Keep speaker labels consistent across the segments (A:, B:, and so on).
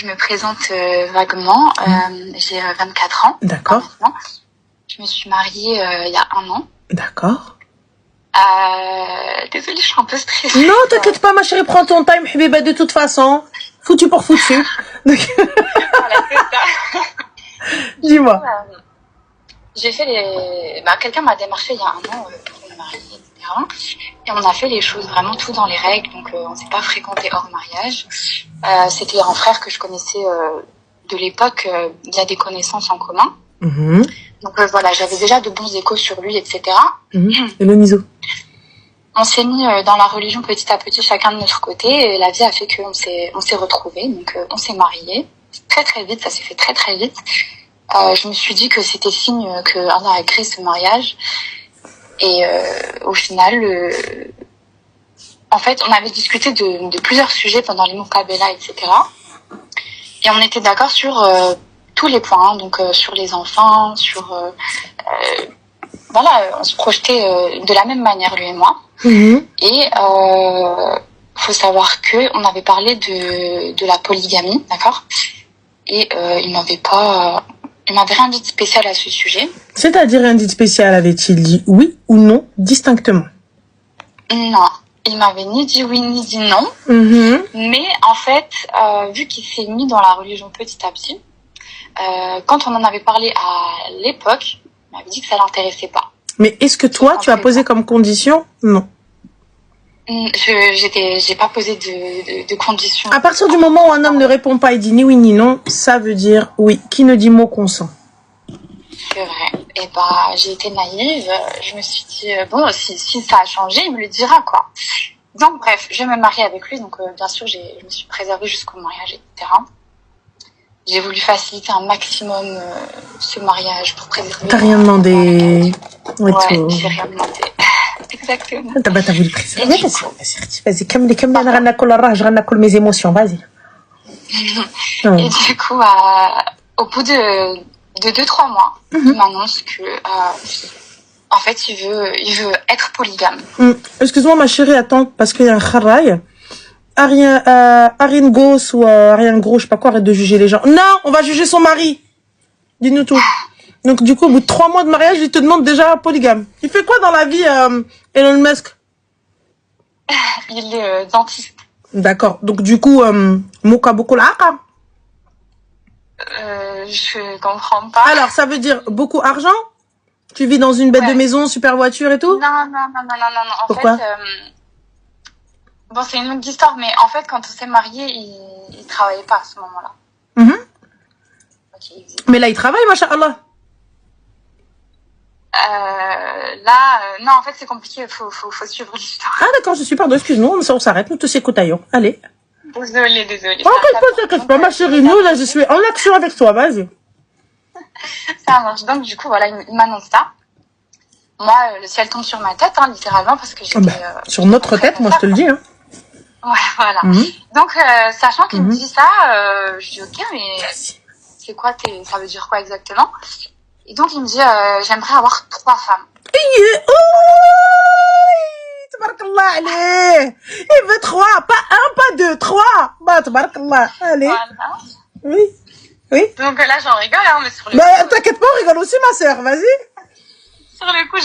A: je me présente vaguement. J'ai 24 ans.
B: D'accord.
A: Maintenant. Je me suis mariée il y a 1 an.
B: D'accord.
A: Désolée, je suis un peu stressée.
B: Non, t'inquiète pas, ma chérie, prends ton time, habiba, de toute façon. Foutu pour foutu.
A: Voilà, c'est ça.
B: Dis-moi.
A: J'ai fait quelqu'un m'a démarché il y a 1 an pour me marier, etc. Et on a fait les choses vraiment tout dans les règles, donc on s'est pas fréquenté hors mariage. C'était un frère que je connaissais de l'époque, il y a des connaissances en commun. Donc voilà, j'avais déjà de bons échos sur lui, etc.
B: Et le miso.
A: On s'est mis dans la religion petit à petit, chacun de notre côté, et la vie a fait qu'on s'est retrouvés, donc on s'est mariés. Très très vite, ça s'est fait très très vite. Je me suis dit que c'était signe que Allah a créé ce mariage. Et au final, en fait, on avait discuté de plusieurs sujets pendant les Moukabela, etc. Et on était d'accord sur tous les points, donc sur les enfants, sur... voilà, on se projetait de la même manière, lui et moi. Et faut savoir que on avait parlé de la polygamie, d'accord? Et il m'avait rien dit de spécial à ce sujet.
B: C'est-à-dire rien dit de spécial, avait-il dit oui ou non distinctement?
A: Non, il m'avait ni dit oui ni dit non. Mais en fait, vu qu'il s'est mis dans la religion petit à petit, quand on en avait parlé à l'époque, il m'avait dit que ça l'intéressait pas.
B: Mais est-ce que toi, tu as posé comme condition? Non.
A: J'ai pas posé de conditions.
B: À partir du moment où un homme ne répond pas et dit ni oui ni non, ça veut dire oui. Qui ne dit mot consent.
A: C'est vrai. Et j'ai été naïve. Je me suis dit bon, si ça a changé, il me le dira quoi. Donc bref, je vais me marier avec lui. Donc bien sûr, je me suis préservée jusqu'au mariage, etc. J'ai voulu faciliter un maximum ce mariage pour préserver.
B: T'as rien demandé.
A: Ouais, j'ai rien demandé. Exactement.
B: T'as voulu préserver. Vas-y, je ranacolle mes émotions, vas-y.
A: Et du coup, au bout de 2-3 mois, il m'annonce que, en fait, il veut être polygame.
B: Excuse-moi, ma chérie, attends, parce qu'il y a un kharaï. Ariane Gauss ou Ariane Gros, je sais pas quoi, arrête de juger les gens. Non, on va juger son mari. Dis-nous tout. Donc, du coup, au bout de 3 mois de mariage, il te demande déjà polygame. Il fait quoi dans la vie, Elon Musk?
A: Il est dentiste.
B: D'accord. Donc, du coup, Mouka beaucoup l'aka.
A: Je comprends pas.
B: Alors, ça veut dire beaucoup argent? Tu vis dans une bête de maison, super voiture et tout?
A: Non.
B: Pourquoi?
A: En fait, bon, c'est une longue histoire, mais en fait, quand on s'est mariés, il travaillait pas à ce moment-là. Okay,
B: mais là, il travaille, machallah.
A: Non, en fait, c'est compliqué. Faut suivre l'histoire.
B: Ah, d'accord, je suis pardon, excuse-nous, on s'arrête, nous te s'écoutons. Allez.
A: Désolée.
B: T'inquiète pas, ma chérie, nous, là, je suis en action avec toi, vas-y.
A: Ça marche. Donc, du coup, voilà, il m'annonce ça. Moi, le ciel tombe sur ma tête, littéralement, parce que j'étais...
B: sur notre tête, moi, je te le dis, hein.
A: Ouais, voilà. Donc, sachant qu'il me dit ça, je dis, ok, mais c'est quoi, ça veut dire quoi exactement? Et donc, il me dit, j'aimerais avoir 3 femmes.
B: Tabarakallah, allez. Il veut 3, pas 1, pas 2, 3. Tabarakallah, allez.
A: Voilà.
B: Oui.
A: Donc là, j'en rigole, mais sur le coup...
B: t'inquiète pas, on rigole aussi, ma sœur, vas-y.
A: Sur le coup,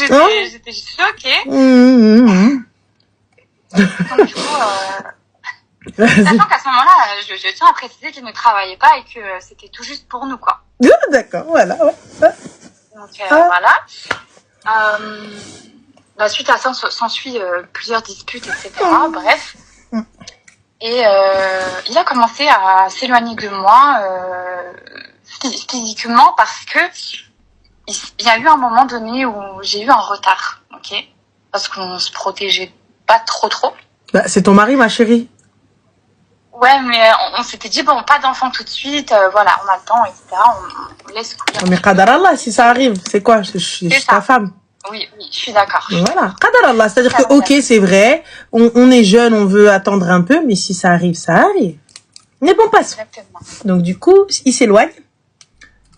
A: j'étais choquée. Donc, du coup, sachant qu'à ce moment-là, je tiens à préciser qu'il ne travaillait pas et que c'était tout juste pour nous, quoi.
B: D'accord, voilà.
A: Donc, voilà. Suite à ça, s'ensuit plusieurs disputes, etc. Bref. Et il a commencé à s'éloigner de moi physiquement parce que il y a eu un moment donné où j'ai eu un retard, ok? Parce qu'on se protégeait pas trop.
B: C'est ton mari, ma chérie.
A: Ouais, mais on s'était dit, bon, pas d'enfant tout de suite, voilà, on a le temps, etc. On laisse courir.
B: Mais qadar Allah, si ça arrive, c'est quoi? Je suis ta femme.
A: Oui, je suis d'accord.
B: Voilà, qadar Allah, c'est-à-dire que, ok, c'est vrai, on est jeune, on veut attendre un peu, mais si ça arrive, ça arrive. Mais bon, passons.
A: Exactement.
B: Donc, du coup, il s'éloigne.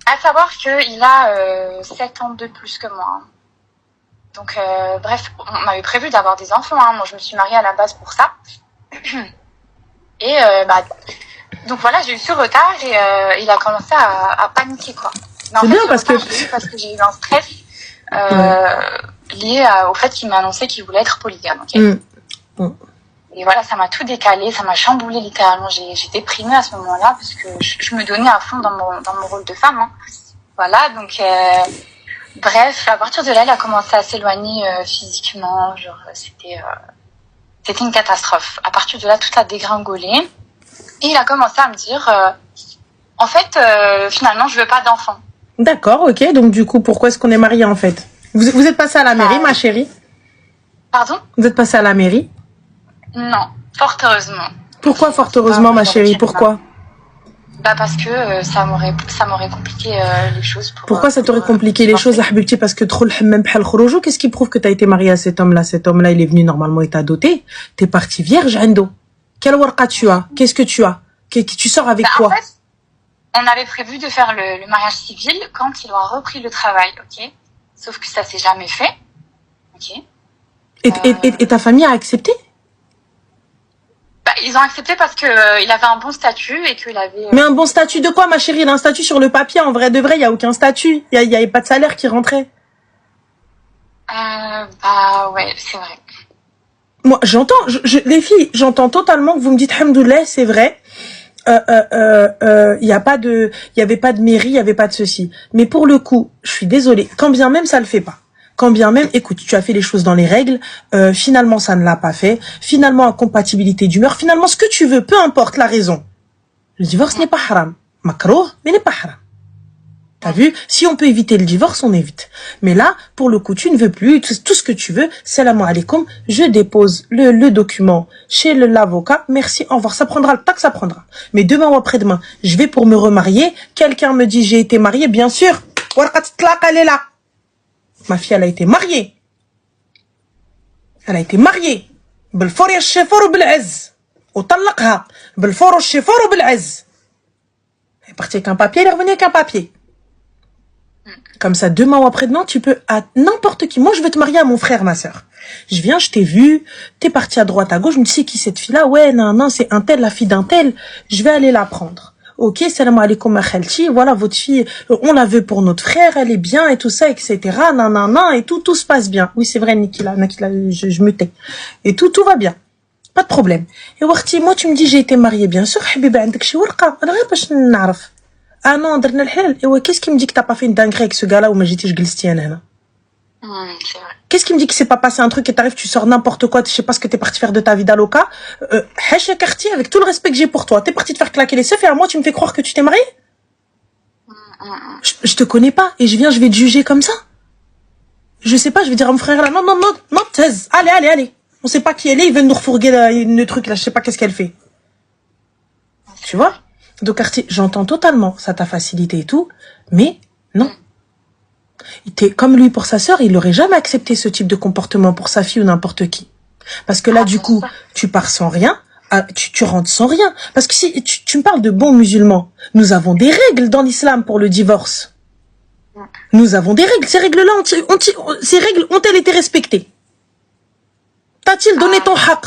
A: À savoir qu'il a 7 ans de plus que moi. Donc, bref, on avait prévu d'avoir des enfants. Moi, je me suis mariée à la base pour ça. Et Donc voilà, j'ai eu ce retard et il a commencé à paniquer, quoi. Mais en
B: C'est
A: fait,
B: bien
A: ce
B: parce que...
A: retard, je l'ai eu parce que j'ai eu un stress lié au fait qu'il m'a annoncé qu'il voulait être polygame, ok. Et voilà, ça m'a tout décalé, ça m'a chamboulé littéralement. J'ai déprimé à ce moment-là parce que je me donnais à fond dans mon rôle de femme. Hein. Voilà, donc bref, à partir de là, il a commencé à s'éloigner physiquement. Genre, c'était une catastrophe. À partir de là, tout a dégringolé. Et il a commencé à me dire, en fait, finalement, je veux pas d'enfant.
B: D'accord, ok. Donc du coup, pourquoi est-ce qu'on est mariés en fait? Vous êtes passée à la mairie, ma chérie?
A: Pardon?
B: Vous êtes passée à la mairie?
A: Non, fort heureusement.
B: Pourquoi fort heureusement, ma chérie? Pourquoi?
A: Bah parce que ça m'aurait compliqué les choses.
B: Pourquoi ça t'aurait compliqué les choses, Habibti? Parce que trop le hammam bhal khouroujou, qu'est-ce qui prouve que t'as été mariée à cet homme-là? Cet homme-là, il est venu normalement, il t'a doté. T'es partie vierge, Ando. Quelle warqa tu as? Qu'est-ce que tu as? Tu sors avec quoi?
A: En fait, on avait prévu de faire le mariage civil quand il aura repris le travail, ok? Sauf que ça s'est jamais fait, ok?
B: Et ta famille a accepté?
A: Bah, ils ont accepté parce que il avait un bon statut et qu'il avait...
B: Mais un bon statut de quoi, ma chérie? Il a un statut sur le papier. En vrai de vrai, il y a aucun statut. Il y avait pas de salaire qui rentrait.
A: Bah ouais, c'est vrai.
B: Moi, j'entends, les filles, j'entends totalement que vous me dites hamdoulilah, c'est vrai. Il y avait pas de mairie, il y avait pas de ceci. Mais pour le coup, je suis désolée. Quand bien même ça le fait pas. Quand bien même, écoute, tu as fait les choses dans les règles, finalement ça ne l'a pas fait, finalement incompatibilité d'humeur, finalement ce que tu veux, peu importe la raison. Le divorce n'est pas haram. Makrouh, mais n'est pas haram. T'as vu? Si on peut éviter le divorce, on évite. Mais là, pour le coup, tu ne veux plus, tout ce que tu veux, salam alaikum, je dépose le document chez l'avocat, merci, au revoir. Ça prendra le temps que ça prendra. Mais demain ou après-demain, je vais pour me remarier, quelqu'un me dit j'ai été mariée, bien sûr, warqat tlaq, elle est là. Ma fille, elle a été mariée. Elle a été mariée. بالفور الشفور وبالعز وطلقها بالفور الشفور وبالعز. Elle est partie avec un papier, elle est revenue avec un papier. Comme ça, demain ou après-demain, tu peux à n'importe qui. Moi, je veux te marier à mon frère, ma sœur. Je viens, je t'ai vu, t'es parti à droite, à gauche, je me dis, c'est qui cette fille-là? Ouais, non, c'est un tel, la fille d'un tel. Je vais aller la prendre. Ok, salam alaikum ma khalti, voilà, votre fille, on la veut pour notre frère, elle est bien, et tout ça, etc. Nan, et tout se passe bien. Oui, c'est vrai, Nikila, je me tais. Et tout va bien. Pas de problème. Et Warti, moi, tu me dis, j'ai été mariée, bien sûr, Habiba, عندك شي ورقة. أنا غير باش نعرف. Ah non, درنا الحلال. Et ouais, qu'est-ce qui me dit que t'as pas fait une dinguerie avec ce gars-là ou ما جيتيش جلستي أنا هنا?
A: C'est vrai.
B: Qu'est-ce qui me dit qu'il s'est pas passé un truc et t'arrives, tu sors n'importe quoi, je sais pas ce que t'es parti faire de ta vie d'aloca. Hacha quartier, avec tout le respect que j'ai pour toi, t'es parti te faire claquer les seufs et à moi tu me fais croire que tu t'es marié? Je te connais pas et je vais te juger comme ça. Je sais pas, je vais dire à mon frère là, non, taise, allez. On sait pas qui elle est, il veut nous refourguer le truc là, je sais pas qu'est-ce qu'elle fait. Tu vois? Donc quartier, j'entends totalement, ça t'a facilité et tout, mais non. Comme lui pour sa sœur, il n'aurait jamais accepté ce type de comportement pour sa fille ou n'importe qui. Parce que là, du coup, tu pars sans rien, tu rentres sans rien. Parce que si tu me parles de bons musulmans, nous avons des règles dans l'islam pour le divorce. Nous avons des règles. Ces règles-là, ces règles ont-elles été respectées? T'a-t-il donné ton haq?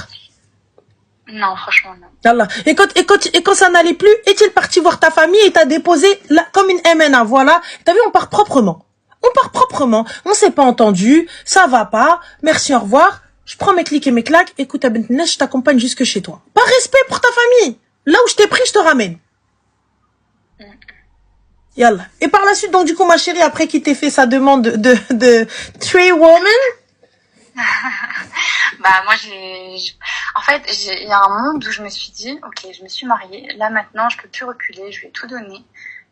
A: Non, franchement, non.
B: Allah. Et quand ça n'allait plus, est-il parti voir ta famille et t'a déposé comme une MNA, voilà. T'as vu, on part proprement. On s'est pas entendu, ça va pas, merci, au revoir, je prends mes clics et mes claques, écoute, Abentnes, je t'accompagne jusque chez toi. Par respect pour ta famille. Là où je t'ai pris, je te ramène. Yallah. Et par la suite, donc, du coup, ma chérie, après qu'il t'ait fait sa demande de Three Women.
A: Bah, moi, en fait, il y a un monde où je me suis dit, ok, je me suis mariée, là, maintenant, je peux plus reculer, je vais tout donner.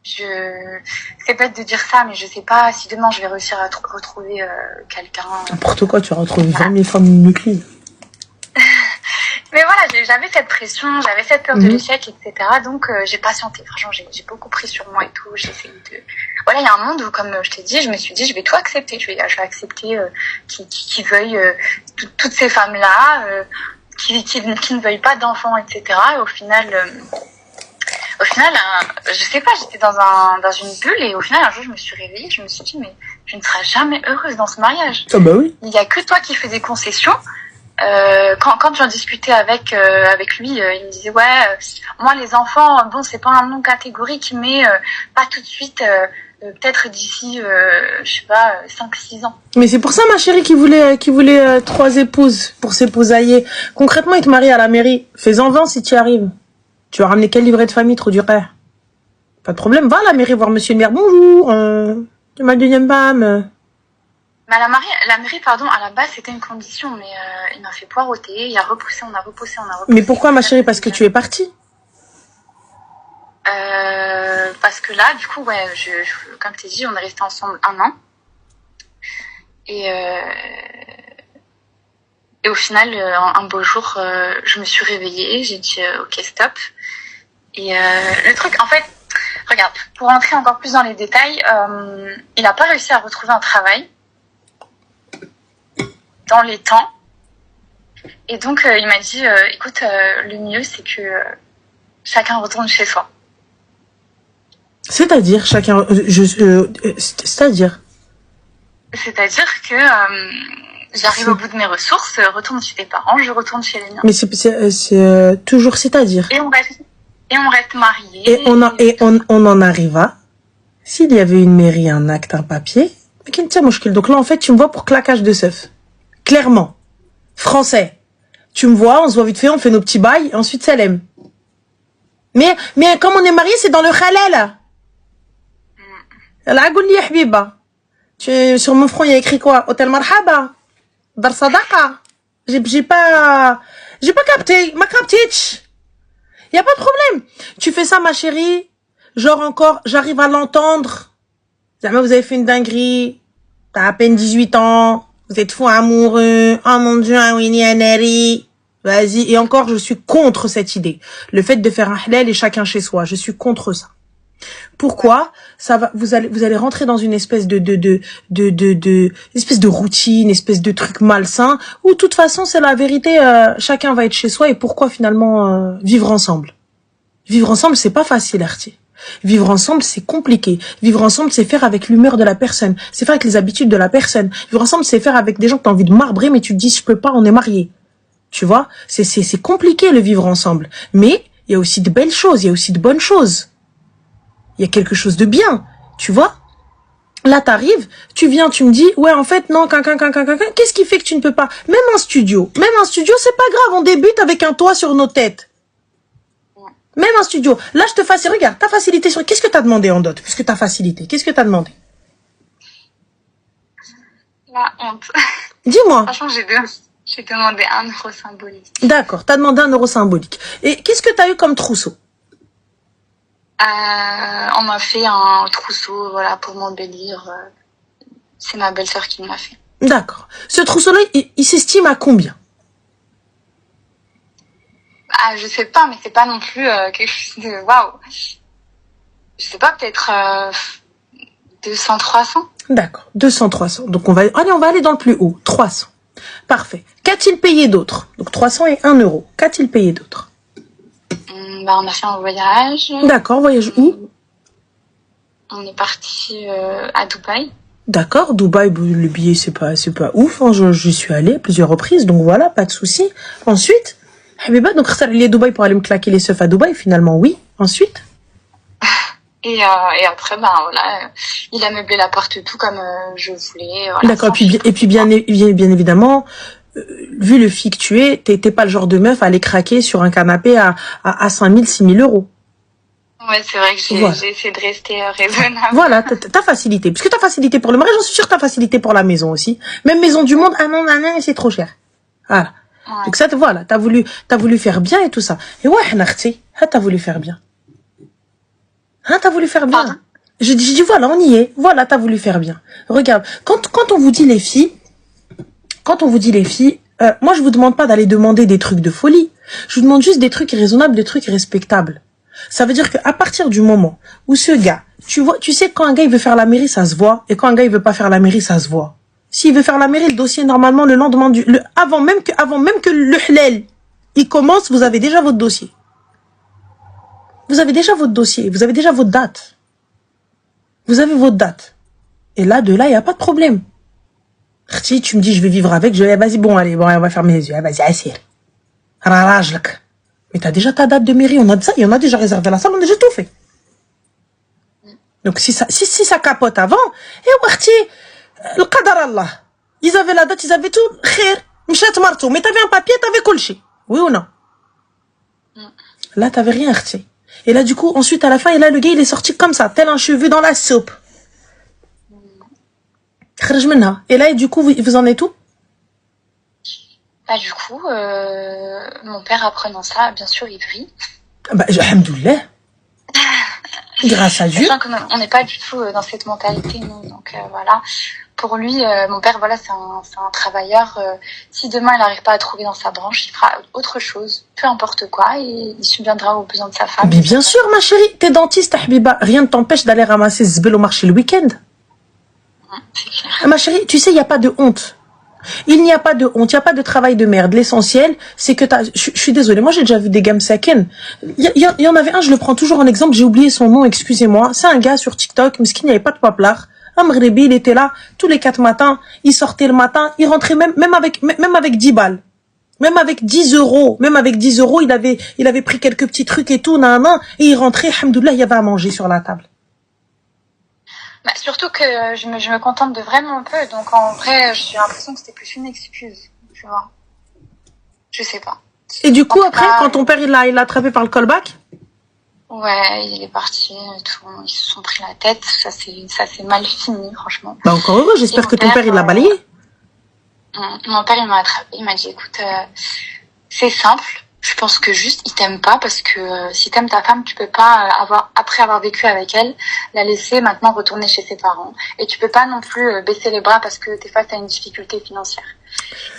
A: C'est bête de dire ça, mais je sais pas si demain je vais réussir à retrouver quelqu'un.
B: N'importe quoi, tu vas retrouver 20 000 femmes nucléaires.
A: Mais voilà, j'avais cette pression, j'avais cette peur de l'échec, etc. Donc j'ai patienté. Franchement, j'ai beaucoup pris sur moi et tout. J'ai essayé de. Voilà, il y a un monde où, comme je t'ai dit, je me suis dit, je vais tout accepter. Je vais accepter qui veuille toutes ces femmes-là, qui ne veuillent pas d'enfants, etc. Et au final, je sais pas, j'étais dans une bulle et au final, un jour, je me suis réveillée, je me suis dit, mais je ne serai jamais heureuse dans ce mariage.
B: Ah bah oui.
A: Il y a que toi qui fais des concessions. quand j'en discutais avec lui, il me disait moi les enfants, bon c'est pas un nom catégorique, mais pas tout de suite, peut-être d'ici je sais pas 5-6 ans.
B: Mais c'est pour ça ma chérie qui voulait 3 épouses pour s'épousailler. Concrètement, il te marie à la mairie. Fais-en 20 si tu y arrives. Tu vas ramener quel livret de famille, trop du rare. Pas de problème, va à la mairie voir monsieur le maire. Bonjour, tu m'as le deuxième femme.
A: Mais la mairie, pardon, à la base, c'était une condition, mais il m'a fait poireauter, il a repoussé, on a repoussé.
B: Mais pourquoi, ma chérie? Parce que tu es partie.
A: Parce que là, du coup, comme je t'ai dit, on est restés ensemble 1 an. Et au final, un beau jour, je me suis réveillée, j'ai dit ok, stop. Et le truc, en fait, regarde, pour rentrer encore plus dans les détails, il n'a pas réussi à retrouver un travail dans les temps. Et donc, il m'a dit, écoute, le mieux, c'est que chacun retourne chez soi.
B: C'est-à-dire, c'est-à-dire
A: que j'arrive au bout de mes ressources, retourne chez tes parents, je retourne chez les miens.
B: Mais c'est toujours c'est-à-dire.
A: Et on reste mariés.
B: Et on en arriva. S'il y avait une mairie, un acte, un papier, donc là, en fait, tu me vois pour claquage de seuf. Clairement. Français. Tu me vois, on se voit vite fait, on fait nos petits bails, et ensuite, ça l'aime. Mais comme on est mariés, c'est dans le halal. Sur mon front, il y a écrit quoi? Hôtel Marhaba. Dar Sadaqa. J'ai pas capté. Ma captitch. Y a pas de problème. Tu fais ça, ma chérie. Genre encore, j'arrive à l'entendre. Jamais vous avez fait une dinguerie. T'as à peine 18 ans. Vous êtes fou amoureux. Oh mon Dieu, un Winnie Aneri. Vas-y. Et encore, je suis contre cette idée. Le fait de faire un halal et chacun chez soi. Je suis contre ça. Pourquoi? Vous allez rentrer dans une espèce espèce de routine, espèce de truc malsain, où de toute façon, c'est la vérité, chacun va être chez soi, et pourquoi finalement, vivre ensemble? Vivre ensemble, c'est pas facile, Artie. Vivre ensemble, c'est compliqué. Vivre ensemble, c'est faire avec l'humeur de la personne. C'est faire avec les habitudes de la personne. Vivre ensemble, c'est faire avec des gens que t'as envie de marbrer, mais tu te dis, je peux pas, on est mariés. Tu vois? C'est compliqué, le vivre ensemble. Mais, il y a aussi de belles choses, il y a aussi de bonnes choses. Il y a quelque chose de bien, tu vois? Là, t'arrives, tu viens, tu me dis, ouais, en fait, non, qu'est-ce qui fait que tu ne peux pas? Même un studio, c'est pas grave, on débute avec un toit sur nos têtes. Même un studio. Là, je te facilite, regarde, ta facilité sur, qu'est-ce que t'as demandé en dot? Puisque t'as facilité, qu'est-ce que t'as demandé?
A: La honte.
B: Dis-moi.
A: Franchement, j'ai demandé 1 euro symbolique.
B: D'accord, t'as demandé 1 euro symbolique. Et qu'est-ce que t'as eu comme trousseau?
A: On m'a fait un trousseau, voilà, pour m'embellir. C'est ma belle-sœur qui me l'a fait.
B: D'accord. Ce trousseau-là, il s'estime à combien?
A: Ah, je sais pas, mais c'est pas non plus quelque chose de waouh. Je sais pas, peut-être 200-300.
B: D'accord, 200-300. Donc on va aller dans le plus haut, 300. Parfait. Qu'a-t-il payé d'autre? Donc 300 et 1 euro. Qu'a-t-il payé d'autre?
A: On a fait un voyage.
B: D'accord, voyage où?
A: On est parti à Dubaï.
B: D'accord, Dubaï, le billet c'est pas ouf, hein, j'y suis allée à plusieurs reprises, donc voilà, pas de souci. Ensuite, Habiba, donc ça allait à Dubaï pour aller me claquer les seufs à Dubaï, finalement, oui. Ensuite?
A: Et après, voilà, il a meublé la porte tout comme je voulais. Voilà,
B: d'accord, et puis bien évidemment, vu le fille que tu es, t'es pas le genre de meuf à aller craquer sur un canapé à 5 000, 6 000 euros.
A: Ouais, c'est vrai que j'ai essayé de rester raisonnable.
B: Voilà, t'as facilité. Puisque t'as facilité pour le mariage, j'en suis sûre que t'as facilité pour la maison aussi. Même maison du monde, ah non, c'est trop cher. Voilà. Ouais. Donc ça, voilà, t'as voulu faire bien et tout ça. Et ouais, Narti, t'as voulu faire bien. T'as voulu faire bien. Pardon? Je dis, voilà, on y est. Voilà, t'as voulu faire bien. Regarde, quand on vous dit les filles, moi je vous demande pas d'aller demander des trucs de folie. Je vous demande juste des trucs raisonnables, des trucs respectables. Ça veut dire qu'à partir du moment où ce gars, tu sais, quand un gars il veut faire la mairie, ça se voit, et quand un gars il veut pas faire la mairie, ça se voit. S'il veut faire la mairie, le dossier, normalement, le lendemain avant même que le halal, il commence, vous avez déjà votre dossier. Vous avez déjà votre dossier, vous avez déjà votre date. Vous avez votre date. Et là, il n'y a pas de problème. Tu me dis, je vais vivre avec, je vais, vas-y, bon, allez, bon, on va fermer les yeux, vas-y, assire. Rarajlak. Mais t'as déjà ta date de mairie, on a ça, et on a déjà réservé la salle, on a déjà tout fait. Donc, si ça capote avant, et ouarti, le qadar Allah. Ils avaient la date, ils avaient tout, khir, mchat marteau, mais t'avais un papier, t'avais kolchi. Oui ou non? Là, t'avais rien, khti. Et là, du coup, ensuite, à la fin, et là, le gars, il est sorti comme ça, tel un cheveu dans la soupe. Et là, et du coup, vous en êtes où?
A: Bah, du coup, mon père, apprenant ça, bien sûr, il brille.
B: Bah, alhamdoulilah. Grâce à Dieu.
A: Sachant qu'on n'est pas du tout dans cette mentalité, nous. Donc, voilà. Pour lui, mon père, voilà, c'est un travailleur. Si demain, il n'arrive pas à trouver dans sa branche, il fera autre chose. Peu importe quoi, et il subviendra aux besoins de sa femme.
B: Mais bien sûr, ma chérie, t'es dentiste, Habiba. Rien ne t'empêche d'aller ramasser ce zbel au marché le week-end. Ma chérie, tu sais, il n'y a pas de honte. Il n'y a pas de honte, il n'y a pas de travail de merde. L'essentiel, c'est que je suis désolée, moi j'ai déjà vu des gammes saken. Il y en avait un, je le prends toujours en exemple, j'ai oublié son nom, excusez-moi. C'est un gars sur TikTok, mais qu'il n'y avait pas de paplar. Un Mghribi, il était là tous les 4 matins, il sortait le matin, il rentrait même avec 10 balles. Même avec 10 euros, il avait pris quelques petits trucs et tout, et il rentrait, alhamdoulilah, il y avait à manger sur la table.
A: Bah, surtout que je me contente de vraiment peu, donc en vrai, j'ai l'impression que c'était plus une excuse, tu vois. Je sais pas.
B: Et du coup, après, quand ton père il l'a attrapé par le callback?
A: Ouais, il est parti et tout, ils se sont pris la tête, ça c'est mal fini, franchement.
B: Bah encore heureux, j'espère que ton père il l'a balayé.
A: Mon père il m'a attrapé, il m'a dit écoute, c'est simple. Je pense que juste, il t'aime pas parce que si t'aimes ta femme, tu peux pas après avoir vécu avec elle, la laisser maintenant retourner chez ses parents. Et tu peux pas non plus baisser les bras parce que t'es face à une difficulté financière.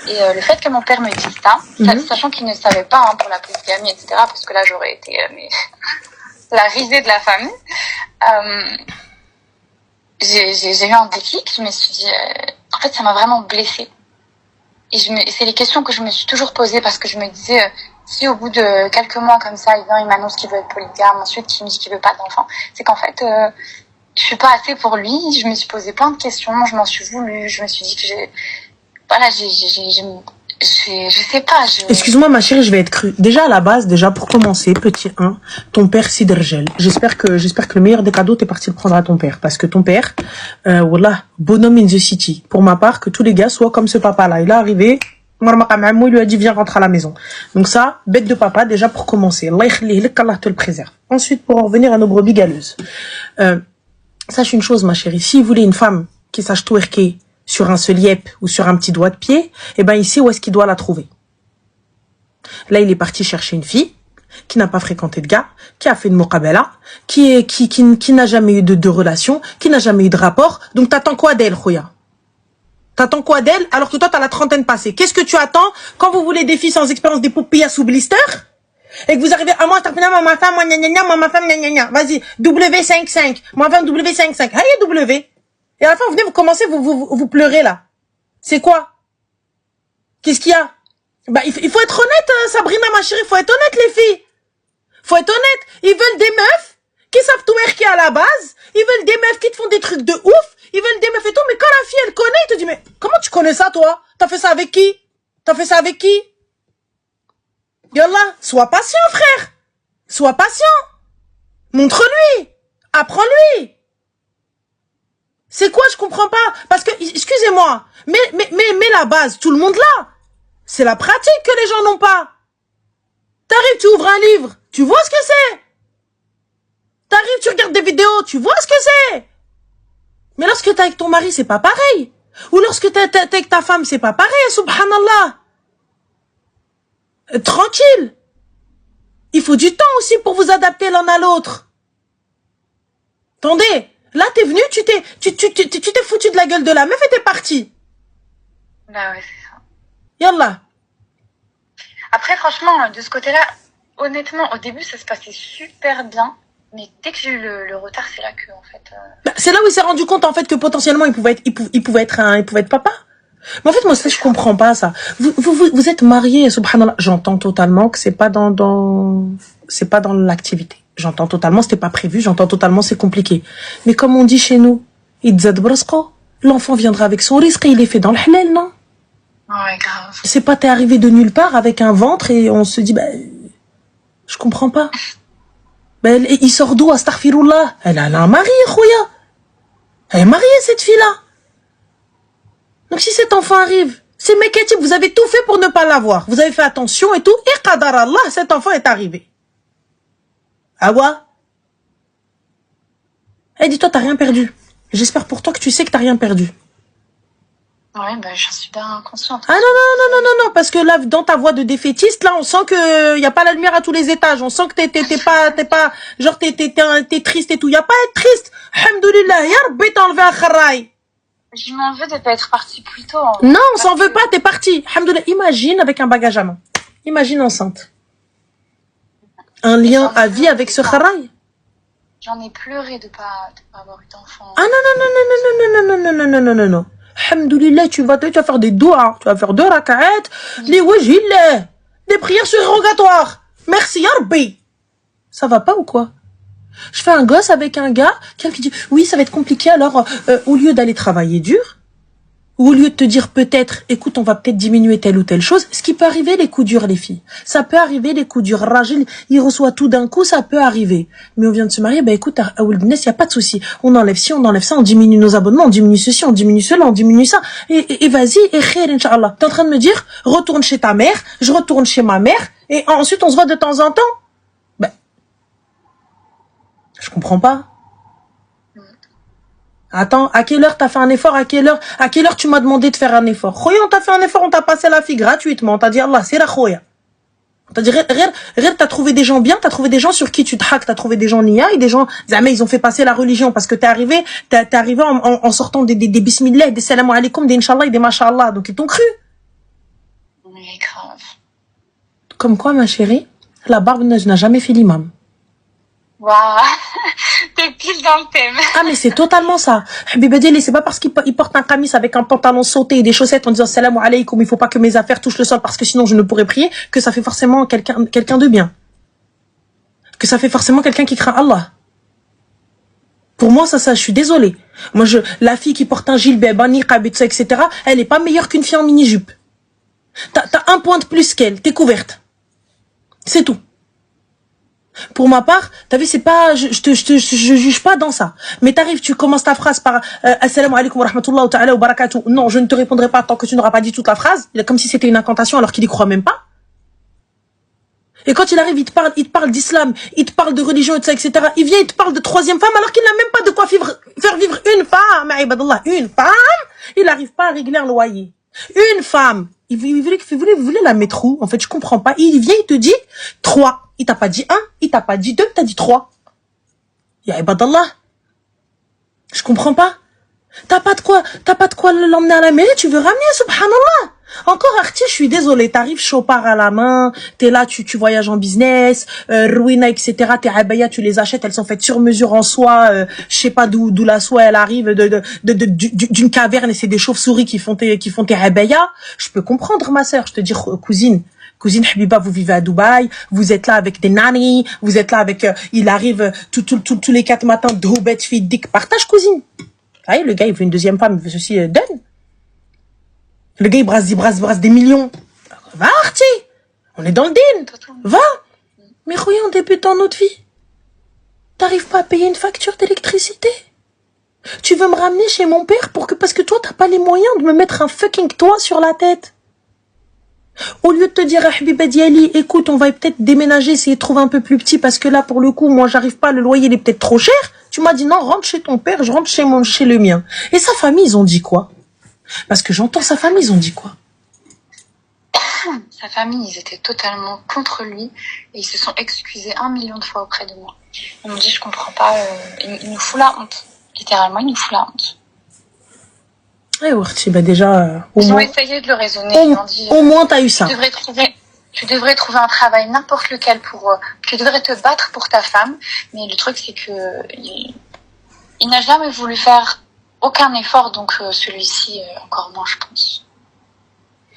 A: Et le fait que mon père me dise ça, sachant qu'il ne savait pas pour la polygamie, etc., parce que là j'aurais été la risée de la famille, j'ai eu un déclic. Je me suis dit, en fait, ça m'a vraiment blessée. Et c'est les questions que je me suis toujours posées parce que je me disais, si au bout de quelques mois comme ça, il m'annonce qu'il veut être polygame, ensuite qu'il me dit qu'il veut pas d'enfant, c'est qu'en fait, je suis pas assez pour lui. Je me suis posé plein de questions, je m'en suis voulu, je me suis dit que je sais pas.
B: Excuse-moi ma chérie, je vais être crue. Déjà à la base, pour commencer, petit 1, ton père Sidergel. J'espère que le meilleur des cadeaux t'es parti le prendre à ton père. Parce que ton père, wallah, bonhomme in the city. Pour ma part, que tous les gars soient comme ce papa-là. Il est arrivé, il lui a dit viens rentrer à la maison. Donc ça, bête de papa déjà pour commencer. Allah te le préserve. Ensuite, pour en revenir à nos brebis galeuses. Sache une chose ma chérie, si vous voulez une femme qui sache twerker sur un seul yep ou sur un petit doigt de pied, eh ben il sait où est-ce qu'il doit la trouver. Là, il est parti chercher une fille qui n'a pas fréquenté de gars, qui a fait de muqabala, qui n'a jamais eu de relation, qui n'a jamais eu de rapport. Donc t'attends quoi d'elle, Khouya? T'attends quoi d'elle alors que toi t'as la trentaine passée? Qu'est-ce que tu attends quand vous voulez des filles sans expérience, des poupillas sous blister? Et que vous arrivez à moi, ma femme, moi, ma femme, vas-y, W55, moi, femme, W55, allez, W. Et à la fin, vous venez, vous commencez, vous pleurez, là. C'est quoi? Qu'est-ce qu'il y a? Bah, il faut être honnête, Sabrina, ma chérie, faut être honnête, les filles. Faut être honnête. Ils veulent des meufs qui savent twerker à la base. Ils veulent des meufs qui te font des trucs de ouf. Ils veulent des meufs et tout. Mais quand la fille, elle connaît, il te dit, mais comment tu connais ça, toi? T'as fait ça avec qui? Yallah, sois patient, frère. Sois patient. Montre-lui. Apprends-lui. C'est quoi, je comprends pas. Parce que, excusez-moi, mais la base, tout le monde là. C'est la pratique que les gens n'ont pas. T'arrives, tu ouvres un livre, tu vois ce que c'est. T'arrives, tu regardes des vidéos, tu vois ce que c'est. Mais lorsque t'es avec ton mari, c'est pas pareil. Ou lorsque t'es avec ta femme, c'est pas pareil, subhanallah. Tranquille. Il faut du temps aussi pour vous adapter l'un à l'autre. Attendez. Là, t'es venu, tu t'es foutu de la gueule de la meuf et t'es parti.
A: Bah ouais, c'est ça.
B: Yallah.
A: Après, franchement, de ce côté-là, honnêtement, au début, ça se passait super bien. Mais dès que j'ai eu le retard, c'est là que, en fait...
B: Bah, c'est là où il s'est rendu compte, en fait, que potentiellement, il pouvait être papa. Mais en fait, moi, ça, je comprends pas, ça. Vous êtes mariés, subhanallah. J'entends totalement que c'est pas dans l'activité. J'entends totalement, c'était pas prévu, j'entends totalement, c'est compliqué. Mais comme on dit chez nous, idzad brasco, L'enfant viendra avec son risque et il est fait dans le halal, non?
A: Ouais, grave.
B: C'est pas t'es arrivé de nulle part avec un ventre et on se dit, je comprends pas. Il sort d'où, astaghfirullah? Elle a un mari, khouya. Elle est mariée, cette fille-là. Donc si cet enfant arrive, c'est Mekati, vous avez tout fait pour ne pas l'avoir. Vous avez fait attention et tout. Et qadar Allah, cet enfant est arrivé. Ah ouais? Eh, dis-toi, t'as rien perdu. J'espère pour toi que tu sais que t'as rien perdu.
A: Ouais, j'en suis bien consciente.
B: Ah non, parce que là, dans ta voix de défaitiste, là, on sent que y a pas la lumière à tous les étages. On sent que t'es pas, genre, t'es triste et tout. Y a pas à être triste. Alhamdoulilah, ya Rabbi, t'as enlevé un kharraï.
A: Je m'en veux de pas être partie plus tôt.
B: Non, on s'en veut pas, t'es partie. Alhamdoulilah, imagine avec un bagage à main. Imagine enceinte. Un lien à vie avec ce kharraï.
A: J'en ai pleuré de pas avoir eu d'enfant.
B: Ah non. Alhamdoulilah, tu vas faire des doigts, tu vas faire 2 raka'at, les wajhillah, des prières surrogatoires. Merci, ya Rabbi. Ça va pas ou quoi? Je fais un gosse avec un gars, quelqu'un qui dit, oui, ça va être compliqué, alors, au lieu d'aller travailler dur, ou au lieu de te dire peut-être, écoute, on va peut-être diminuer telle ou telle chose, ce qui peut arriver, les coups durs, les filles. Ça peut arriver, les coups durs. Rajil, il reçoit tout d'un coup, ça peut arriver. Mais on vient de se marier, écoute, à Oul Bnes, il n'y a pas de souci. On enlève ci, on enlève ça, on diminue nos abonnements, on diminue ceci, on diminue cela, on diminue ça. Et vas-y, et khair, Inch'Allah. T'es en train de me dire, retourne chez ta mère, je retourne chez ma mère, et ensuite on se voit de temps en temps. Je comprends pas. Attends, à quelle heure t'as fait un effort? À quelle heure tu m'as demandé de faire un effort? Khoya, on t'a fait un effort, on t'a passé la fille gratuitement. On t'a dit Allah, c'est la khoya. On t'a dit, t'as trouvé des gens bien, t'as trouvé des gens sur qui tu te hack, t'as trouvé des gens nia et des gens, ils ont fait passer la religion parce que t'es arrivé en sortant des bismillah, des salam alaikum, des inshallah et des mashallah. Donc ils t'ont cru.
A: Mais grave.
B: Comme quoi, ma chérie, la barbe n'a jamais fait l'imam.
A: Waouh, t'es pile dans le thème.
B: Ah, mais c'est totalement ça. Habibadeli, c'est pas parce qu'il porte un camis avec un pantalon sauté et des chaussettes en disant salam alaykoum, il faut pas que mes affaires touchent le sol parce que sinon je ne pourrais prier, que ça fait forcément quelqu'un de bien. Que ça fait forcément quelqu'un qui craint Allah. Pour moi, ça, je suis désolée. Moi, la fille qui porte un gilbeb, un niqab, etc., elle est pas meilleure qu'une fille en mini-jupe. T'as un point de plus qu'elle, t'es couverte. C'est tout. Pour ma part, t'as vu, c'est pas, je juge pas dans ça. Mais t'arrives, tu commences ta phrase par Assalamu alaikum wa rahmatullahi wa ta'ala wa barakatuh. Non, je ne te répondrai pas tant que tu n'auras pas dit toute la phrase. Comme si c'était une incantation alors qu'il y croit même pas. Et quand il arrive, il te parle d'islam, il te parle de religion, etc. Il vient, il te parle de 3e femme alors qu'il n'a même pas de quoi faire vivre une femme. Une femme, il n'arrive pas à régler un loyer. Une femme. Vous voulez la mettre où? En fait, je comprends pas. Il vient, il te dit 3. Il t'a pas dit 1, il t'a pas dit 2, t'as dit 3. Ya ibadallah. Je comprends pas. T'as pas de quoi l'emmener à la mairie, tu veux ramener, subhanallah. Encore Arti, je suis désolée, t'arrives chopard à la main, t'es là, tu voyages en business, Ruina, etc., tes abaya, tu les achètes, elles sont faites sur mesure en soie, je sais pas d'où la soie elle arrive, d'une caverne et c'est des chauves-souris qui font tes abaya. Je peux comprendre, ma sœur, je te dis, cousine Habiba, vous vivez à Dubaï, vous êtes là avec des nannies, vous êtes là avec, il arrive tous les 4 matins, Dhoubat, Fiddik, partage, cousine. Ah, le gars, il veut une 2e femme, il veut ceci, donne. Le gars, il brasse des millions. Va, Arti. On est dans le deal. Va. Mais regarde, on débute dans notre vie. T'arrives pas à payer une facture d'électricité. Tu veux me ramener chez mon père parce que toi, t'as pas les moyens de me mettre un fucking toit sur la tête. Au lieu de te dire, Habiba Diali, écoute, on va peut-être déménager, essayer de trouver un peu plus petit parce que là, pour le coup, moi, j'arrive pas, le loyer, il est peut-être trop cher. Tu m'as dit, non, rentre chez ton père, je rentre chez le mien. Et sa famille, ils ont dit quoi? Parce que j'entends sa famille, ils ont dit quoi?
A: Sa famille, ils étaient totalement contre lui et ils se sont excusés 1 million de fois auprès de moi. Ils m'ont dit, je comprends pas, il nous fout la honte. Littéralement, il nous fout la honte.
B: Eh ouais, déjà,
A: ils ont essayé de le raisonner. Ils m'ont dit,
B: au moins, t'as eu ça.
A: Tu devrais trouver un travail, n'importe lequel tu devrais te battre pour ta femme. Mais le truc, c'est que il n'a jamais voulu faire aucun effort, donc celui-ci, encore moins, je pense.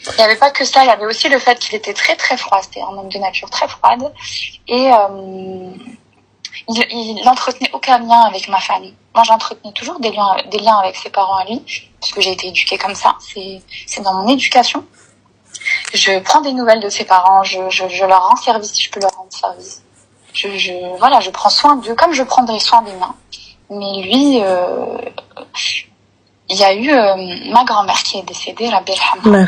A: Il n'y avait pas que ça, il y avait aussi le fait qu'il était très très froid. C'était un homme de nature très froide. Et il n'entretenait aucun lien avec ma famille. Moi, j'entretenais toujours des liens avec ses parents à lui, parce que j'ai été éduquée comme ça. C'est dans mon éducation. Je prends des nouvelles de ses parents, je leur rends service si je peux leur rendre service. Voilà, je prends soin d'eux comme je prendrais soin des miens. Mais lui, il y a eu ma grand-mère qui est décédée, la belle Hamra.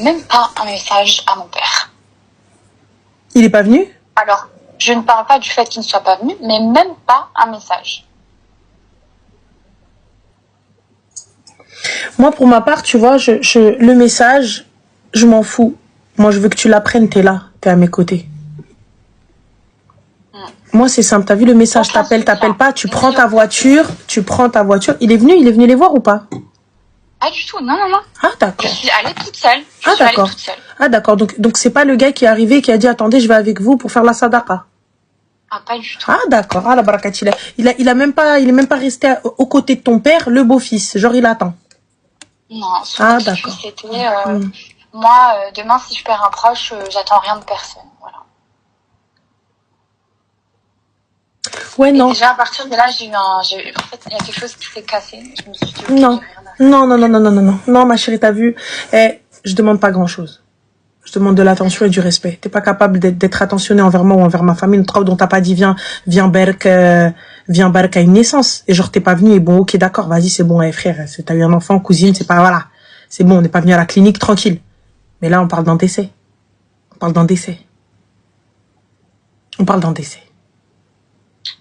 A: Même pas un message à mon père.
B: Il est pas venu?
A: Alors, je ne parle pas du fait qu'il ne soit pas venu, mais même pas un message.
B: Moi, pour ma part, tu vois, le message, je m'en fous. Moi, je veux que tu l'apprennes, t'es là, t'es à mes côtés. Moi, c'est simple. T'as vu le message, t'appelles pas, tu prends ta voiture. Il est venu les voir ou pas?
A: Pas du tout, non.
B: Ah, d'accord.
A: Je suis allée toute seule.
B: Ah, d'accord. Donc c'est pas le gars qui est arrivé qui a dit, attendez, je vais avec vous pour faire la sadaqa.
A: Ah, pas du tout.
B: Ah, d'accord. Ah, la barakat, il est même pas resté aux côtés de ton père, le beau-fils. Genre, il attend.
A: Non,
B: ah, d'accord.
A: C'était, moi, demain, si je perds un proche, j'attends rien de personne. Voilà.
B: Ouais, non.
A: Et déjà, à partir de là, en fait, il y a quelque chose qui s'est cassé. Je me suis dit,
B: non. Non, ma chérie, t'as vu? Je demande pas grand-chose. Je demande de l'attention et du respect. T'es pas capable d'être attentionné envers moi ou envers ma famille. Une dont t'as pas dit, viens, Berk à une naissance. Et genre, t'es pas venu, et bon, ok, d'accord, vas-y, c'est bon, frère. T'as eu un enfant, cousine, c'est pas, voilà. C'est bon, on n'est pas venu à la clinique, tranquille. Mais là, on parle d'un décès.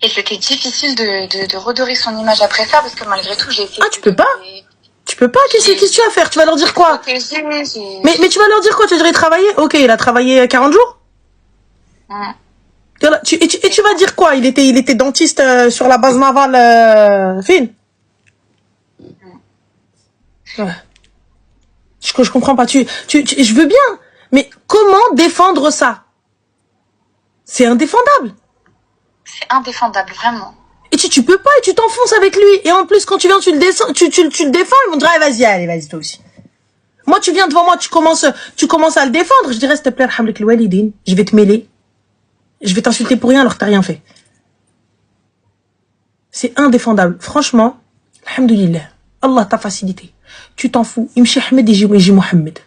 A: Et c'était difficile de redorer son image après ça, parce que malgré tout, j'ai essayé.
B: Ah, tu peux pas? Qu'est-ce que tu vas faire? Tu vas leur dire quoi? Mais tu vas leur dire quoi? Tu vas dire, il travaillait? Ok, il a travaillé 40 jours? Et tu vas dire quoi? Il était dentiste sur la base navale fine? Ouais. Je comprends pas. Je veux bien, mais comment défendre ça? C'est indéfendable.
A: C'est indéfendable, vraiment.
B: Et tu peux pas, et tu t'enfonces avec lui. Et en plus, quand tu viens, tu le défends, ils vont dire, allez, vas-y, toi aussi. Moi, tu viens devant moi, tu commences à le défendre. Je dirais, s'il te plaît, alhamdoulilah, le walidin, je vais te mêler. Je vais t'insulter pour rien alors que t'as rien fait. C'est indéfendable. Franchement, alhamdoulilah, Allah t'a facilité. Tu t'en fous. Imshi Ahmed et J. Mohamed.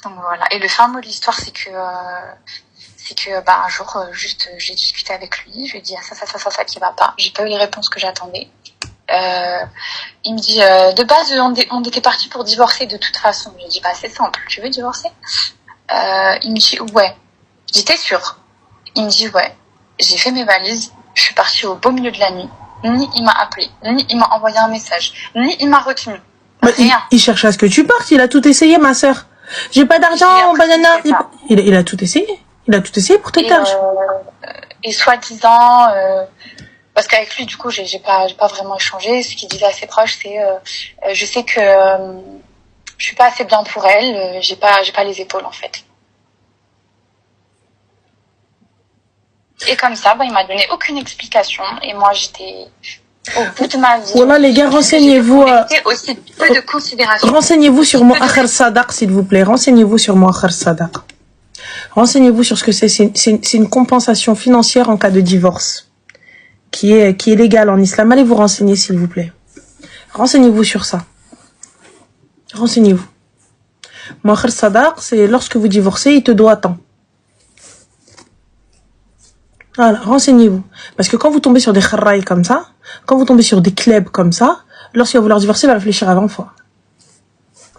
A: Donc voilà. Et le fin mot de l'histoire, c'est que un jour, j'ai discuté avec lui. Je lui ai dit, ça qui va pas. J'ai pas eu les réponses que j'attendais. Il me dit, de base, on était partis pour divorcer de toute façon. Je lui ai dit, c'est simple. Tu veux divorcer? Il me dit, ouais. Je dis, t'es sûr? Il me dit, ouais. J'ai fait mes valises. Je suis partie au beau milieu de la nuit. Ni il m'a appelé, ni il m'a envoyé un message, ni il m'a retenu. Rien.
B: Il cherche à ce que tu partes. Il a tout essayé, ma sœur. J'ai pas d'argent, banana. Il a tout essayé. Il a tout essayé pour te taire.
A: Et soi-disant, parce qu'avec lui, du coup, j'ai pas vraiment échangé. Ce qu'il disait à ses proches, c'est, je sais que je suis pas assez bien pour elle. J'ai pas les épaules, en fait. Et comme ça, il m'a donné aucune explication. Et moi, j'étais au bout de ma vie.
B: Voilà, les gars, renseignez-vous.
A: Aussi peu de considération.
B: Renseignez-vous sur Mu'akhir Sadaq, s'il vous plaît. Renseignez-vous sur Mu'akhir Sadaq. Renseignez-vous sur ce que c'est. C'est une compensation financière en cas de divorce. Qui est légale en islam. Allez vous renseigner, s'il vous plaît. Renseignez-vous sur ça. Renseignez-vous. Mu'akhir Sadaq, c'est lorsque vous divorcez, il te doit tant. Voilà, renseignez-vous. Parce que quand vous tombez sur des kharraïs comme ça, quand vous tombez sur des klebs comme ça, lorsqu'il va vouloir divorcer, il va réfléchir à 20 fois.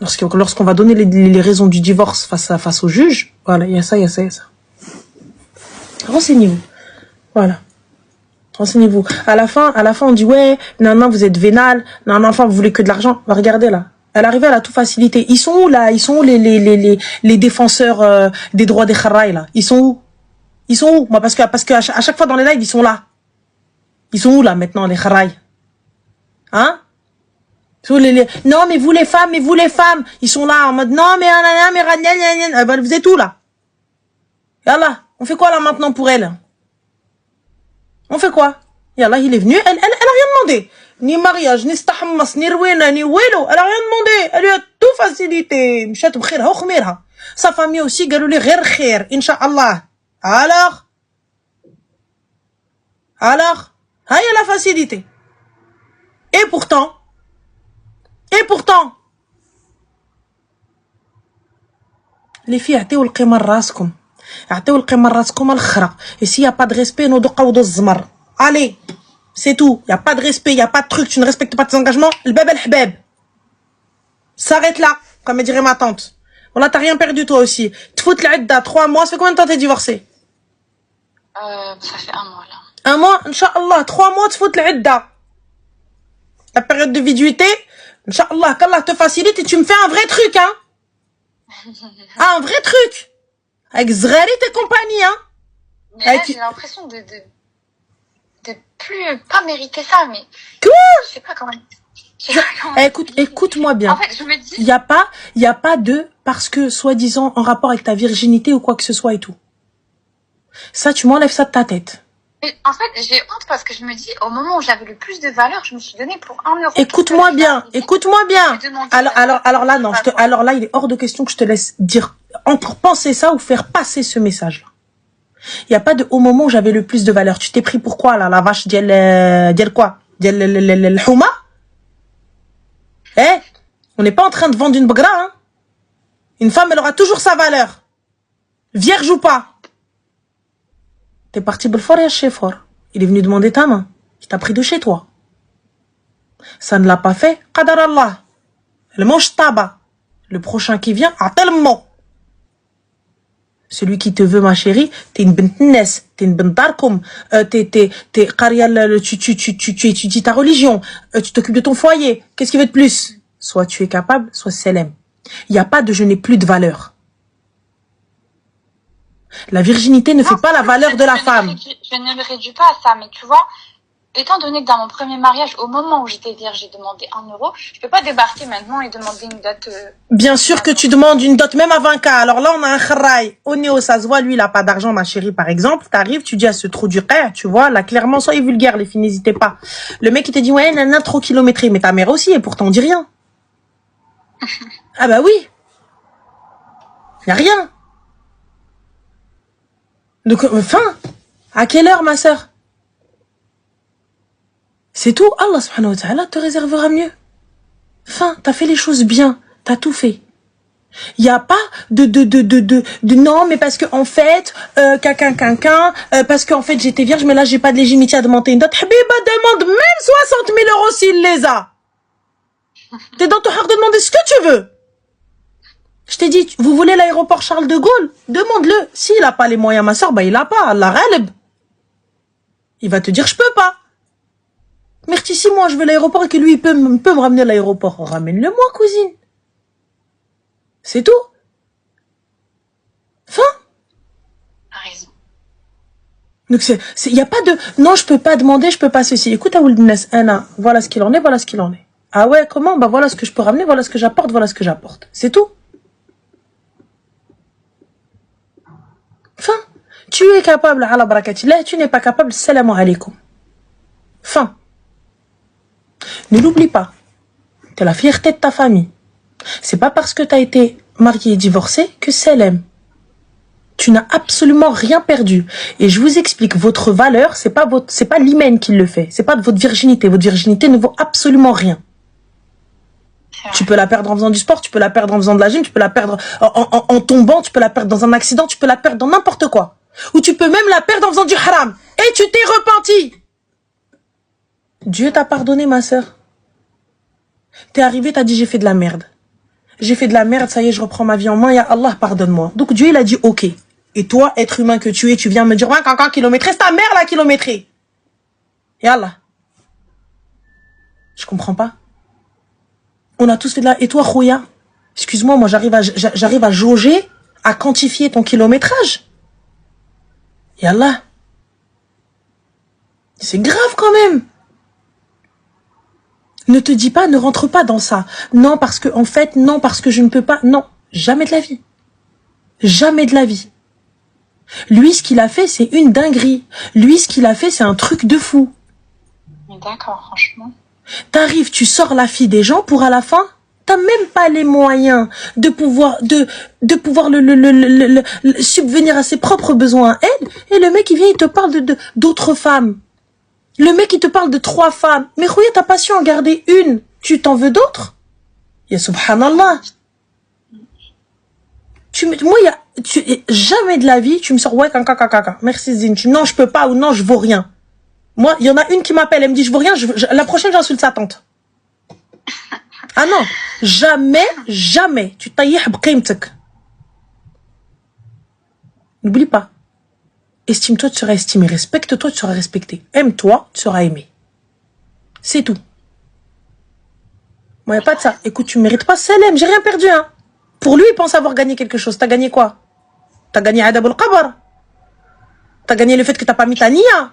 B: Lorsqu'on va donner les raisons du divorce face au juge, voilà, il y a ça. Renseignez-vous. Voilà. Renseignez-vous. À la fin, on dit, ouais, non, vous êtes vénal, non, enfin, vous voulez que de l'argent. Regardez là. Elle arrivait, elle a tout facilité. Ils sont où là? Ils sont où les défenseurs des droits des kharraïs là? Ils sont où? Moi, parce que à chaque fois dans les lives, ils sont là. Ils sont où là maintenant, les kharraïs? Hein? Non, mais vous les femmes, ils sont là en mode non, mais vous êtes où là? Yallah, on fait quoi là maintenant pour elle? On fait quoi? Yallah, il est venu, elle a rien demandé. Ni mariage, ni stahammas, ni rwena, ni welo. Elle a rien demandé. Elle lui a tout facilité. Mchat bkhirha ou khmirha. Sa famille aussi, galou li ghir khir, incha'Allah. Alors, ah, il y a la facilité. Et pourtant, les filles, عطيو القيمة لراسكم. عطيو القيمة لراسكم الأخرى. Et s'il y a pas de respect, nous نقعدوا الزمر. Allez, c'est tout. Il y a pas de respect, il y a pas de truc, tu ne respectes pas tes engagements. الباب الحباب. S'arrête là, comme dirait ma tante. Voilà, t'as rien perdu toi aussi. Te foutre l'idda, 3 mois, ça fait combien de temps t'es divorcée?
A: Ça fait 1 mois là.
B: 1 mois, Inch'Allah, 3 mois, te foutre l'idda. La période de viduité, Inch'Allah, qu'Allah te facilite et tu me fais un vrai truc, hein. Un vrai truc. Avec Zgharit et compagnie, hein.
A: Mais là, j'ai l'impression de plus, pas mériter ça, mais...
B: Quoi?
A: Je sais pas comment...
B: Écoute-moi bien.
A: En fait, je me dis...
B: Il y a pas de, parce que, soi-disant, en rapport avec ta virginité ou quoi que ce soit et tout. Ça, tu m'enlèves ça de ta tête.
A: Et en fait, j'ai honte parce que je me dis, au moment où j'avais le plus de valeur, je me suis donné pour 1 euro.
B: Écoute-moi bien. Alors là, non, alors là, il est hors de question que je te laisse dire, encore penser ça ou faire passer ce message-là. Il y a pas de au moment où j'avais le plus de valeur. Tu t'es pris pour quoi, là, la vache, dire quoi? Le houma? On n'est pas en train de vendre une bagra, hein. Une femme, elle aura toujours sa valeur. Vierge ou pas. T'es parti Belfort et chez Fort. Il est venu demander ta main. Il t'a pris de chez toi. Ça ne l'a pas fait. Qadar Allah. Elle mange tabac. Le prochain qui vient, a tellement. Celui qui te veut, ma chérie, t'es une bint nes, t'es une bint darkoum, t'es qarial, tu étudies ta religion, tu t'occupes de ton foyer. Qu'est-ce qu'il veut de plus? Soit tu es capable, soit selem. Il n'y a pas de je n'ai plus de valeur. La virginité ne fait pas la valeur de la femme.
A: Je ne le réduis pas à ça, mais tu vois, étant donné que dans mon premier mariage, au moment où j'étais vierge, j'ai demandé 1 euro, je peux pas débarquer maintenant et demander une dot.
B: Bien sûr que tu demandes une dot, même à 20K. Alors là, on a un kharaï. Au néo, ça se voit, lui, il a pas d'argent, ma chérie, par exemple. T'arrives, tu dis à ce trou du qair, tu vois, là, clairement, soyez vulgaire, les filles, n'hésitez pas. Le mec, il te dit, ouais, nana, trop kilométré. Mais ta mère aussi, et pourtant, on dit rien. Ah bah oui. Y a rien. Donc, à quelle heure, ma sœur? C'est tout. Allah subhanahu wa ta'ala te réservera mieux. T'as fait les choses bien. T'as tout fait. Il n'y a pas de non, mais parce que, en fait, parce qu'en fait, j'étais vierge, mais là, j'ai pas de légitimité à demander une dot. Habiba demande même 60 000 euros s'il les a. T'es dans ton haq de demander ce que tu veux. Je t'ai dit, vous voulez l'aéroport Charles de Gaulle? Demande-le. S'il a pas les moyens, ma soeur, bah, il a pas. Allah ghalib. Il va te dire, je peux pas. Merci, si moi, je veux l'aéroport et que lui, il peut me ramener à l'aéroport. Ramène-le moi, cousine. C'est tout.
A: T'as raison.
B: Donc, y a pas de, non, je peux pas demander, je peux pas ceci. Écoute, Aouldnes, Anna, voilà ce qu'il en est, voilà ce qu'il en est. Ah ouais, comment? Bah, voilà ce que je peux ramener, voilà ce que j'apporte, voilà ce que j'apporte. C'est tout. Tu es capable, ala barakatillah, tu n'es pas capable, salam alaikum. Ne l'oublie pas. T'es la fierté de ta famille. C'est pas parce que t'as été marié et divorcé que c'est l'aime. Tu n'as absolument rien perdu. Et je vous explique, votre valeur, c'est pas l'hymen qui le fait. C'est pas de votre virginité. Votre virginité ne vaut absolument rien. Tu peux la perdre en faisant du sport, tu peux la perdre en faisant de la gym, tu peux la perdre en tombant, tu peux la perdre dans un accident, tu peux la perdre dans n'importe quoi. Ou tu peux même la perdre en faisant du haram. Et tu t'es repenti. Dieu t'a pardonné, ma sœur. T'es arrivé, t'as dit j'ai fait de la merde. J'ai fait de la merde, ça y est, je reprends ma vie en main, ya Allah, pardonne-moi. Donc Dieu, il a dit ok. Et toi, être humain que tu es, tu viens me dire, ouais, cancan kilométré, c'est ta mère la kilométrée. Ya Allah. Je comprends pas. On a tous fait de la... Et toi, Khouya, excuse-moi, moi, j'arrive à jauger, à quantifier ton kilométrage. Ya Allah. C'est grave quand même. Ne te dis pas, ne rentre pas dans ça. Non, parce que, en fait, non, parce que je ne peux pas. Non, jamais de la vie. Jamais de la vie. Lui, ce qu'il a fait, c'est une dinguerie. Lui, ce qu'il a fait, c'est un truc de fou.
A: D'accord, franchement.
B: T'arrives, tu sors la fille des gens pour à la fin, T'as même pas les moyens de pouvoir subvenir à ses propres besoins à elle. Et le mec, il vient, il te parle d'autres femmes. Le mec, il te parle de 3 femmes. Mais Khouya, t'as pas su en garder une. Tu t'en veux d'autres? Ya subhanallah. Jamais de la vie, tu me sors, ouais, caca. Merci Zine. Non, je peux pas, ou non, je vaux rien. Moi, il y en a une qui m'appelle, elle me dit, je vaux rien, la prochaine, j'insulte sa tante. Ah non, jamais. Tu tailles bqimtek. N'oublie pas. Estime-toi, tu seras estimé. Respecte-toi, tu seras respecté. Aime-toi, tu seras aimé. C'est tout. Moi, y a pas de ça. Écoute, tu mérites pas Salem, j'ai rien perdu, hein. Pour lui, il pense avoir gagné quelque chose. T'as gagné quoi? T'as gagné Adab al-Qabr. T'as gagné le fait que t'as pas mis ta nia.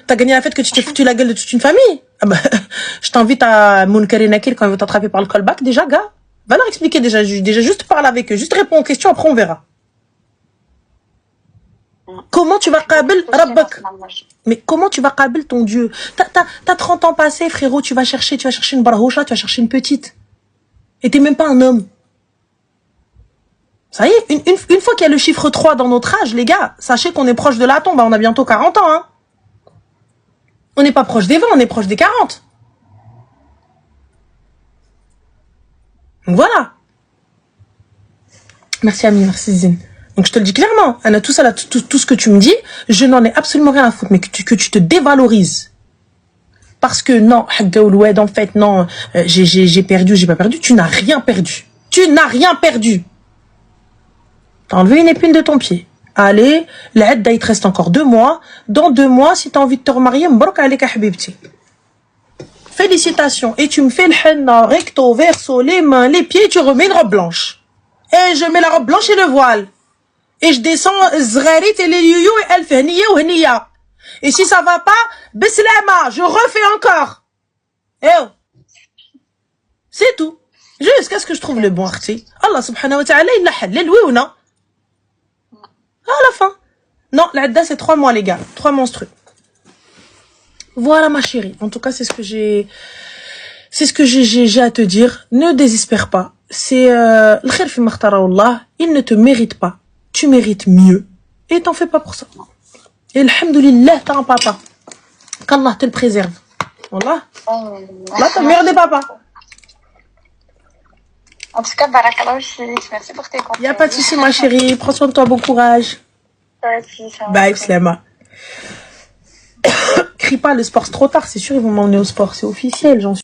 B: T'as gagné le fait que tu t'es foutu la gueule de toute une famille. Ah bah, je t'invite à Munkar Nakir quand il veut t'attraper par le callback. Déjà, gars, va leur expliquer déjà, juste parle avec eux. Juste réponds aux questions, après on verra. Comment tu vas qabil Rabbak? Mais comment tu vas qabil ton Dieu? T'as 30 ans passés, frérot, tu vas chercher une barhoucha, tu vas chercher une petite. Et t'es même pas un homme. Ça y est, une fois qu'il y a le chiffre 3 dans notre âge, les gars, sachez qu'on est proche de la tombe. On a bientôt 40 ans, hein. On n'est pas proche des 20, on est proche des 40. Donc voilà. Merci Ami, merci Zine. Donc je te le dis clairement, Anna, tout ça, tout ce que tu me dis, je n'en ai absolument rien à foutre, mais que tu te dévalorises. Parce que non, en fait, non, j'ai perdu, j'ai pas perdu. Tu n'as rien perdu. Tu n'as rien perdu. T'as enlevé une épine de ton pied. Allez, l'Adda, il te reste encore 2 mois. Dans 2 mois, si t'as envie de te remarier, mbrok aleka habibti. Félicitations. Et tu me fais le henna, recto, verso, les mains, les pieds, tu remets une robe blanche. Et je mets la robe blanche et le voile. Et je descends zgharit et les youyou et elle fait niya ou niya. Et si ça va pas, bislama, je refais encore. Et oh. C'est tout. Jusqu'à ce que je trouve le bon arti. Allah subhanahu wa ta'ala, il l'a halal, oui ou non? À la fin. Non, l'Adda, c'est 3 mois, les gars. 3 menstrues. Voilà, ma chérie. En tout cas, c'est ce que j'ai à te dire. Ne désespère pas. C'est, l'khair fi makhtara Allah. Il ne te mérite pas. Tu mérites mieux. Et t'en fais pas pour ça. Et alhamdoulilah, t'as un papa. Qu'Allah te le préserve. Wallah. Là, t'as le meilleur des papas.
A: En tout cas, barakallahu fik. Merci pour tes conseils.
B: Y a pas de souci, ma chérie. Prends soin de toi, bon courage. Bye, Slama. Crie pas, le sport, c'est trop tard. C'est sûr, ils vont m'emmener au sport. C'est officiel, j'en suis.